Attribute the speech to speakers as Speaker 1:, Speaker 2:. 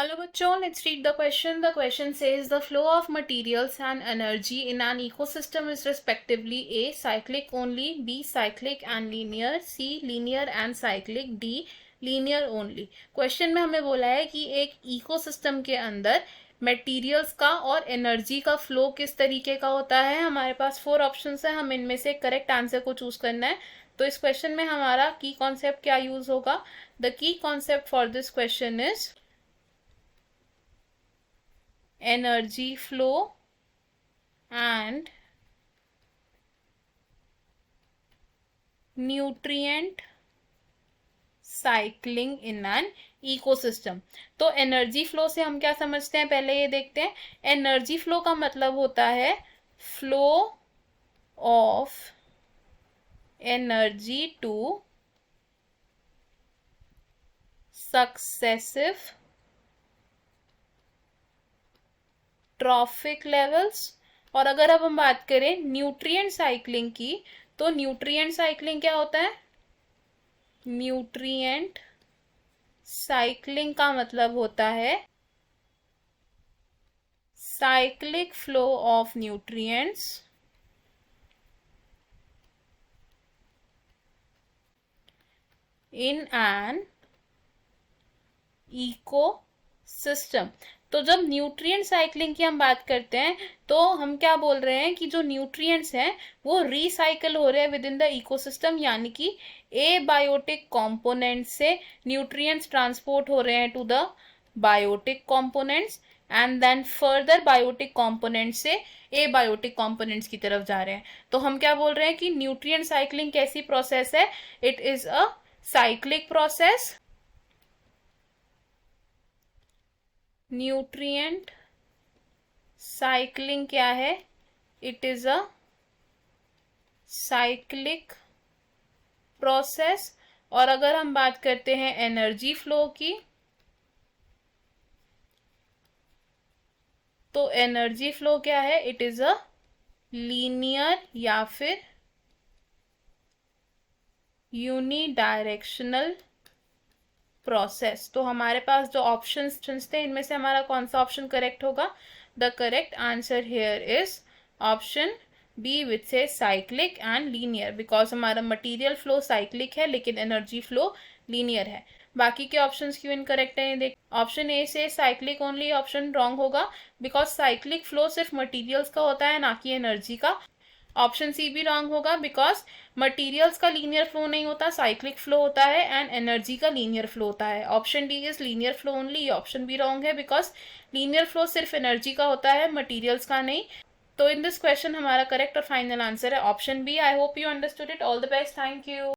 Speaker 1: Hello bachcho, let's read the question. The question says the flow of materials and energy in an ecosystem is respectively A. Cyclic only, B. Cyclic and linear, C. Linear and cyclic, D. Linear only. Question में हमें बोला है कि एक ecosystem के अंदर materials का और एनर्जी का फ्लो किस तरीके का होता है. हमारे पास 4 ऑप्शंस है, हम इनमें से करेक्ट आंसर को चूज करना है. तो इस क्वेश्चन में हमारा की कॉन्सेप्ट क्या यूज होगा. The key concept for this question is energy flow and nutrient cycling in an ecosystem. तो एनर्जी फ्लो से हम क्या समझते हैं, पहले ये देखते हैं. एनर्जी फ्लो का मतलब होता है flow of energy two successive trophic levels. और अगर अब हम बात करें न्यूट्रिएंट साइक्लिंग की, तो न्यूट्रिएंट साइक्लिंग क्या होता है. न्यूट्रिएंट साइक्लिंग का मतलब होता है cyclic flow of nutrients in an ecosystem. तो जब न्यूट्रिएंट साइक्लिंग की हम बात करते हैं तो हम क्या बोल रहे हैं कि जो न्यूट्रिएंट्स हैं वो रिसाइकल हो रहे हैं विद इन द इकोसिस्टम, यानी कि एबायोटिक कंपोनेंट से न्यूट्रिएंट्स ट्रांसपोर्ट हो रहे हैं to the biotic components and then further biotic component से एबायोटिक कंपोनेंट्स की तरफ जा रहे हैं. तो हम क्या बोल रहे हैं कि न्यूट्रिएंट साइक्लिंग कैसी प्रोसेस है. It is a cyclic process. Nutrient cycling क्या है. It is a cyclic process. और अगर हम बात करते हैं एनर्जी फ्लो की, तो एनर्जी फ्लो क्या है. इट इज अ लीनियर या फिर यूनिडायरेक्शनल प्रोसेस. तो हमारे पास जो ऑप्शंस थे इनमें से हमारा कौन सा ऑप्शन करेक्ट होगा. The correct answer here is option B which से साइक्लिक एंड लीनियर, बिकॉज हमारा मटेरियल फ्लो साइक्लिक है लेकिन एनर्जी फ्लो लीनियर है. बाकी के ऑप्शंस क्यों इनकरेक्ट हैं देख. ऑप्शन ए से साइक्लिक ओनली ऑप्शन रॉन्ग होगा, बिकॉज साइक्लिक फ्लो सिर्फ मटेरियल्स का होता है ना कि एनर्जी का. ऑप्शन सी भी रॉन्ग होगा, बिकॉज मटेरियल्स का लीनियर फ्लो नहीं होता, साइक्लिक फ्लो होता है एंड एनर्जी का लीनियर फ्लो होता है. Option D is linear flow only, ये ऑप्शन भी रॉन्ग है, बिकॉज लीनियर फ्लो सिर्फ एनर्जी का होता है, मटेरियल्स का नहीं. तो इन दिस क्वेश्चन हमारा करेक्ट और फाइनल आंसर है option B. I hope you understood it. All the best. Thank you.